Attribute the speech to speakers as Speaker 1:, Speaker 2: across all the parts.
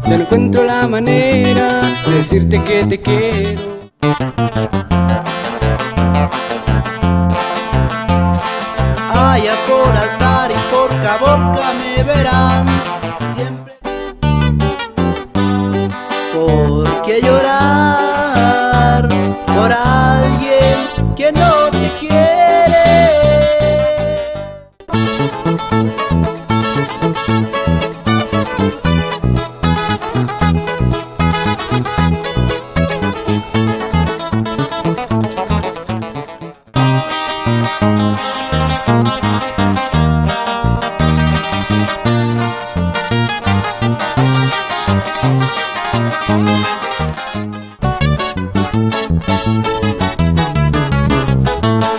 Speaker 1: Ya no encuentro la manera de decirte que te quiero.
Speaker 2: Allá por Altar y por Caborca me verán siempre. ¿Por qué llorar por alguien que no te quiere?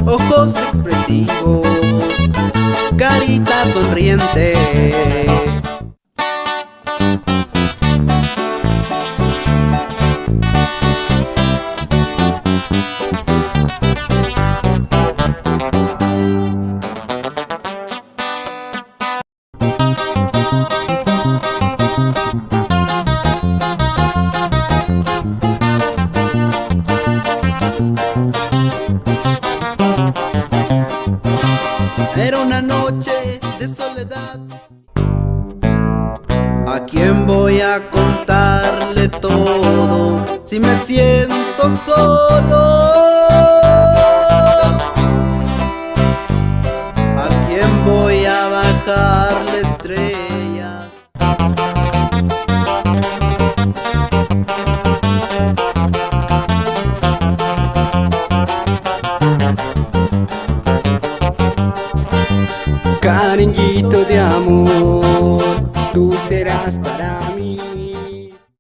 Speaker 2: Ojos expresivos, carita sonriente. Era una noche de soledad. ¿A quién voy a contarle todo si me siento solo? ¿A quién voy a bajarle estrellas?
Speaker 1: Cariñito de amor, tú serás para mí